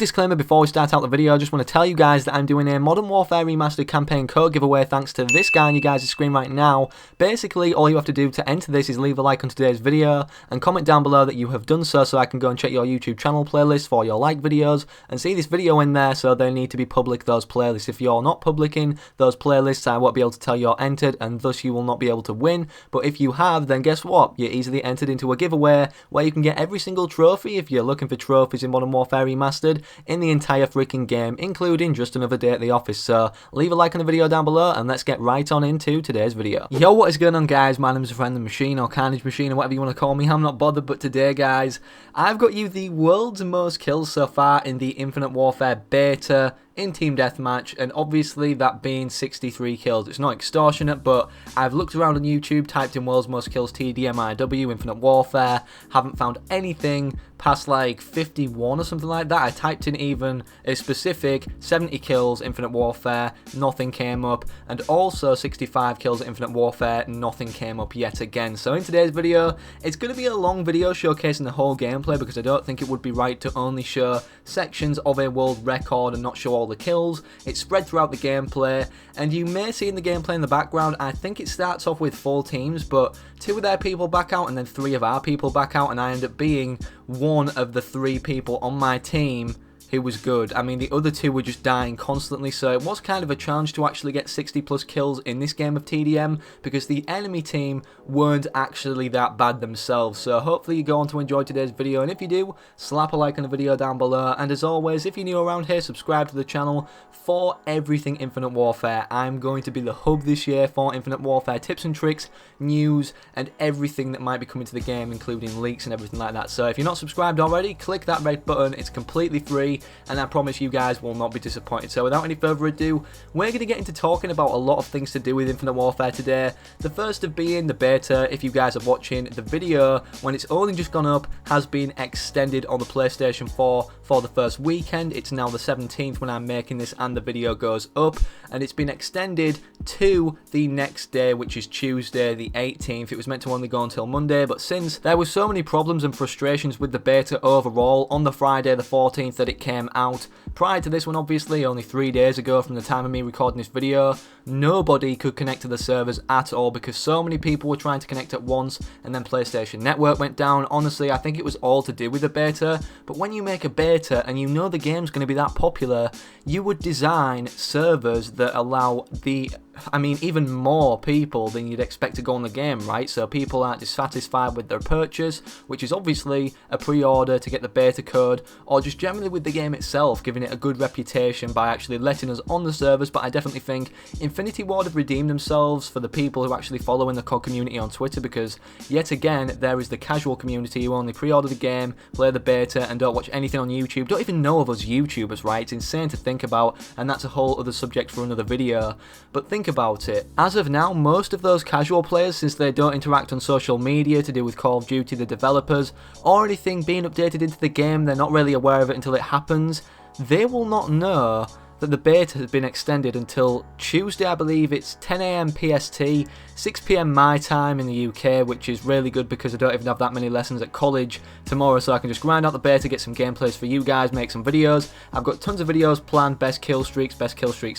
disclaimer before we start out the video. I just want to tell you guys that I'm doing a Modern Warfare Remastered campaign code giveaway thanks to this guy on you guys' screen right now. Basically, all you have to do to enter this is leave a like on today's video and comment down below that you have done so I can go and check your YouTube channel playlist for your like videos and see this video in there, so they need to be public, those playlists. If you're not publicing those playlists, I won't be able to tell you're entered and thus you will not be able to win. But if you have, then guess what? You're easily entered into a giveaway where you can get every single trophy if you're looking for trophies in Modern Warfare Remastered in the entire freaking game, including just another day at the office. So leave a like on the video down below and let's get right on into today's video. Yo, what is going on, guys? My name is Friendly Machine, or Carnage Machine, or whatever you want to call me. I'm not bothered, but today, guys, I've got you the world's most kills so far in the Infinite Warfare beta in Team Deathmatch, and obviously that being 63 kills. It's not extortionate, but I've looked around on YouTube, typed in world's most kills TDMIW Infinite Warfare, haven't found anything past like 51 or something like that. I typed in even a specific 70 kills Infinite Warfare, nothing came up, and also 65 kills Infinite Warfare, nothing came up yet again. So in today's video, it's going to be a long video showcasing the whole gameplay, because I don't think it would be right to only show sections of a world record and not show all the kills. It's spread throughout the gameplay, and you may see in the gameplay in the background, I think it starts off with 4 teams, but 2 of their people back out and then 3 of our people back out, and I end up being one of the 3 people on my team who was good. I mean, the other 2 were just dying constantly, so it was kind of a challenge to actually get 60 plus kills in this game of TDM, because the enemy team weren't actually that bad themselves. So hopefully you go on to enjoy today's video, and if you do, slap a like on the video down below, and as always, if you're new around here, subscribe to the channel for everything Infinite Warfare. I'm going to be the hub this year for Infinite Warfare tips and tricks, news, and everything that might be coming to the game, including leaks and everything like that. So if you're not subscribed already, click that red button. It's completely free, and I promise you guys will not be disappointed. So without any further ado, we're going to get into talking about a lot of things to do with Infinite Warfare today. The first of being the beta. If you guys are watching the video when it's only just gone up, has been extended on the PlayStation 4 for the first weekend. It's now the 17th when I'm making this and the video goes up, and it's been extended to the next day, which is Tuesday the 18th. It was meant to only go until Monday, but since there were so many problems and frustrations with the beta overall on the Friday the 14th that it came out, prior to this one obviously only 3 days ago from the time of me recording this video, nobody could connect to the servers at all because so many people were trying to connect at once, and then PlayStation Network went down. Honestly, I think it was all to do with the beta, but when you make a beta and you know the game's going to be that popular, you would design servers that allow even more people than you'd expect to go on the game, right? So people aren't dissatisfied with their purchase, which is obviously a pre-order to get the beta code, or just generally with the game itself, giving it a good reputation by actually letting us on the servers. But I definitely think Infinity Ward have redeemed themselves for the people who actually follow in the COD community on Twitter, because yet again, there is the casual community who only pre-order the game, play the beta, and don't watch anything on YouTube, don't even know of us YouTubers, right? It's insane to think about, and that's a whole other subject for another video. But think about it. As of now, most of those casual players, since they don't interact on social media to do with Call of Duty, the developers, or anything being updated into the game, they're not really aware of it until it happens. They will not know that the beta has been extended until Tuesday. I believe it's 10 AM PST, 6 PM my time in the UK, which is really good because I don't even have that many lessons at college tomorrow, so I can just grind out the beta, get some gameplays for you guys, make some videos. I've got tons of videos planned, best kill streaks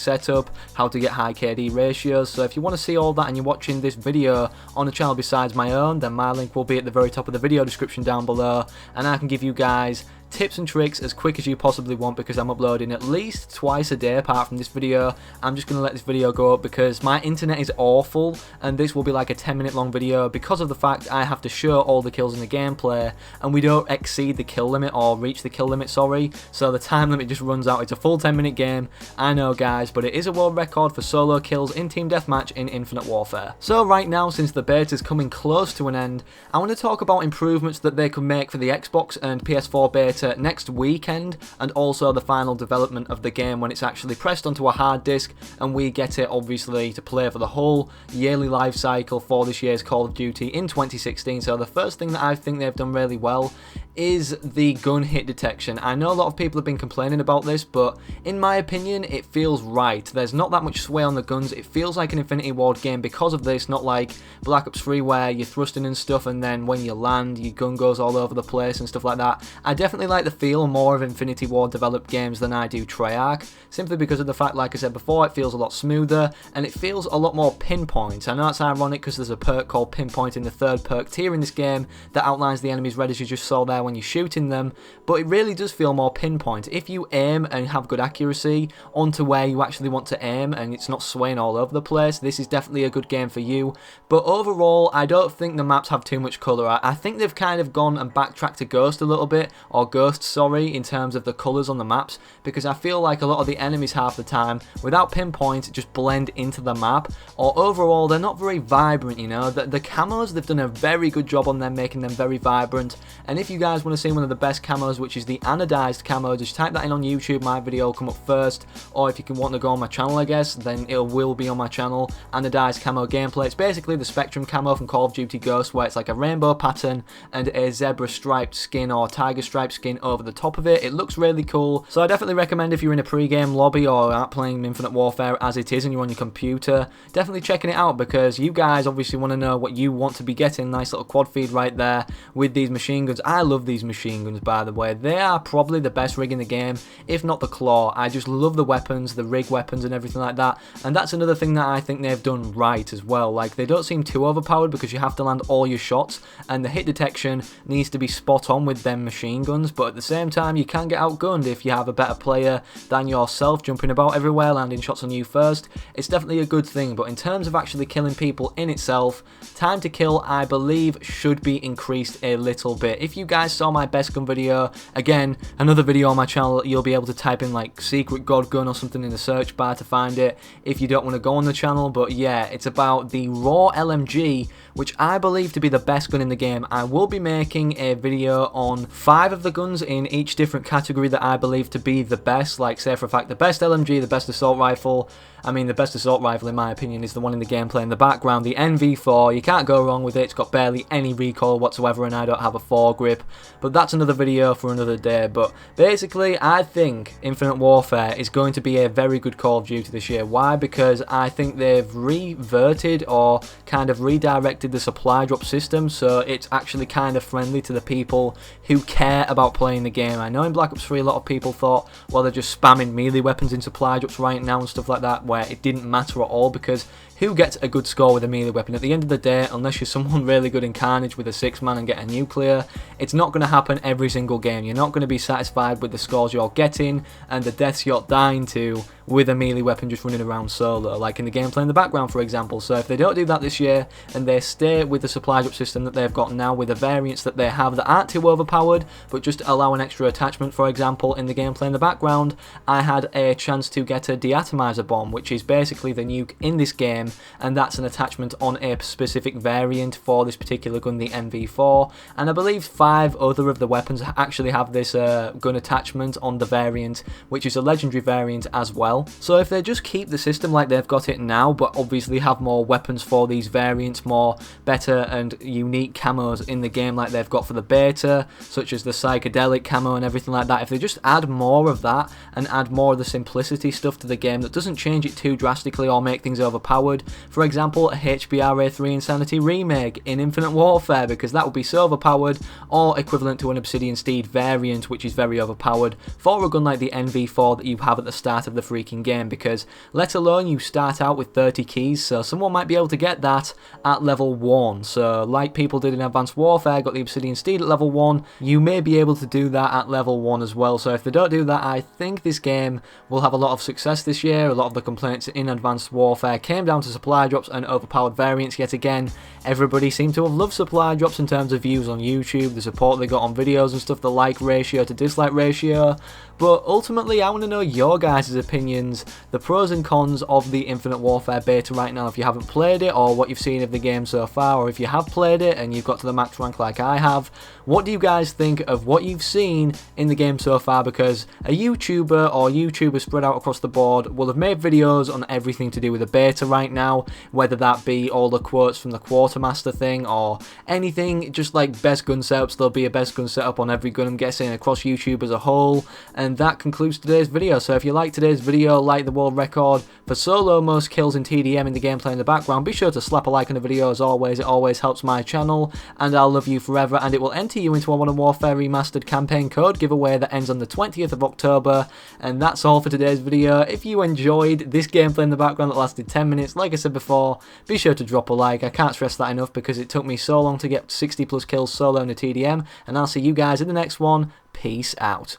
setup, how to get high KD ratios. So if you want to see all that and you're watching this video on a channel besides my own, then my link will be at the very top of the video description down below, and I can give you guys tips and tricks as quick as you possibly want, because I'm uploading at least twice a day apart from this video. I'm just going to let this video go up because my internet is awful, and this will be like a 10-minute long video because of the fact I have to show all the kills in the gameplay and we don't exceed the kill limit, or reach the kill limit, sorry, so the time limit just runs out. It's a full 10-minute game, I know guys, but it is a world record for solo kills in Team Deathmatch in Infinite Warfare. So right now, since the beta is coming close to an end, I want to talk about improvements that they could make for the Xbox and PS4 beta next weekend, and also the final development of the game when it's actually pressed onto a hard disk and we get it obviously to play for the whole yearly life cycle for this year's Call of Duty in 2016. So the first thing that I think they've done really well is the gun hit detection. I know a lot of people have been complaining about this, but in my opinion, it feels right. There's not that much sway on the guns. It feels like an Infinity Ward game because of this, not like Black Ops 3 where you're thrusting and stuff and then when you land, your gun goes all over the place and stuff like that. I definitely like the feel more of Infinity Ward developed games than I do Treyarch, simply because of the fact, like I said before, it feels a lot smoother and it feels a lot more pinpoint. I know it's ironic because there's a perk called Pinpoint in the third perk tier in this game that outlines the enemy's red as you just saw there when you're shooting them, but it really does feel more pinpoint. If you aim and have good accuracy onto where you actually want to aim and it's not swaying all over the place, this is definitely a good game for you. But overall, I don't think the maps have too much colour. I think they've kind of gone and backtracked to Ghost a little bit, or Ghost, sorry, in terms of the colours on the maps, because I feel like a lot of the enemies half the time, without pinpoint, just blend into the map, or overall, they're not very vibrant, you know. The camos, they've done a very good job on them, making them very vibrant, and if you guys want to see one of the best camos, which is the anodized camo, just type that in on YouTube, my video will come up first, or if you want to go on my channel, I guess, then it will be on my channel, anodized camo gameplay. It's basically the Spectrum camo from Call of Duty Ghost, where it's like a rainbow pattern and a zebra striped skin or tiger striped skin over the top of it. It looks really cool, so I definitely recommend if you're in a pre-game lobby or aren't playing Infinite Warfare as it is and you're on your computer, definitely checking it out, because you guys obviously want to know what you want to be getting. Nice little quad feed right there with these machine guns. I love these machine guns, by the way. They are probably the best rig in the game, if not the claw. I just love the weapons, the rig weapons and everything like that, and that's another thing that I think they've done right as well. Like, they don't seem too overpowered because you have to land all your shots, and the hit detection needs to be spot on with them machine guns, but at the same time you can get outgunned if you have a better player than yourself jumping about everywhere, landing shots on you first. It's definitely a good thing, but in terms of actually killing people in itself, time to kill, I believe, should be increased a little bit. If you guys saw my best gun video, again, another video on my channel, you'll be able to type in like secret god gun or something in the search bar to find it if you don't want to go on the channel, but yeah, it's about the raw LMG, which I believe to be the best gun in the game. I will be making a video on 5 of the guns in each different category that I believe to be the best, like say for a fact the best LMG, the best assault rifle. I mean, the best assault rifle in my opinion is the one in the gameplay in the background, the NV4. You can't go wrong with it. It's got barely any recoil whatsoever and I don't have a foregrip, but that's another video for another day. But basically, I think Infinite Warfare is going to be a very good Call of Duty this year. Why? Because I think they've reverted or kind of redirected the supply drop system, so it's actually kind of friendly to the people who care about playing the game. I know in Black Ops 3 a lot of people thought, well, they're just spamming melee weapons in supply drops right now and stuff like that, where it didn't matter at all, because who gets a good score with a melee weapon? At the end of the day, unless you're someone really good in Carnage with a 6-man and get a nuclear, it's not going to happen every single game. You're not going to be satisfied with the scores you're getting and the deaths you're dying to with a melee weapon just running around solo, like in the gameplay in the background, for example. So if they don't do that this year and they stay with the supply drop system that they've got now, with the variants that they have that aren't too overpowered but just allow an extra attachment, for example, in the gameplay in the background, I had a chance to get a deatomizer bomb, which is basically the nuke in this game, and that's an attachment on a specific variant for this particular gun, the MV4, and I believe 5 other of the weapons actually have this gun attachment on the variant, which is a legendary variant as well. So if they just keep the system like they've got it now, but obviously have more weapons for these variants, more better and unique camos in the game like they've got for the beta, such as the psychedelic camo and everything like that, if they just add more of that and add more of the simplicity stuff to the game that doesn't change it too drastically or make things overpowered, for example a HBRA3 Insanity remake in Infinite Warfare, because that would be so overpowered, or equivalent to an Obsidian Steed variant, which is very overpowered for a gun like the NV4 that you have at the start of the freaking game, because let alone you start out with 30 keys, so someone might be able to get that at level 1. So like people did in Advanced Warfare, got the Obsidian Steed at level 1, you may be able to do that at level 1 as well. So if they don't do that, I think this game will have a lot of success this year. A lot of the complaints in Advanced Warfare came down to supply drops and overpowered variants yet again. Everybody seemed to have loved supply drops in terms of views on YouTube, the support they got on videos and stuff, the like ratio to dislike ratio, But ultimately, I want to know your guys' opinions, the pros and cons of the Infinite Warfare beta right now if you haven't played it, or what you've seen of the game so far, or if you have played it and you've got to the max rank like I have. What do you guys think of what you've seen in the game so far? Because a YouTuber or YouTubers spread out across the board will have made videos on everything to do with the beta right now, whether that be all the quotes from the Quartermaster thing or anything, just like best gun setups. There'll be a best gun setup on every gun, I'm guessing, across YouTube as a whole. And that concludes today's video. So if you like today's video, like the world record for solo most kills in TDM in the gameplay in the background, be sure to slap a like on the video as always. It always helps my channel, and I'll love you forever, and it will enter you into a Modern Warfare Remastered campaign code giveaway that ends on the 20th of October. And that's all for today's video. If you enjoyed this gameplay in the background that lasted 10 minutes, like I said before, be sure to drop a like. I can't stress that enough because it took me so long to get 60 plus kills solo in the TDM, and I'll see you guys in the next one. Peace out.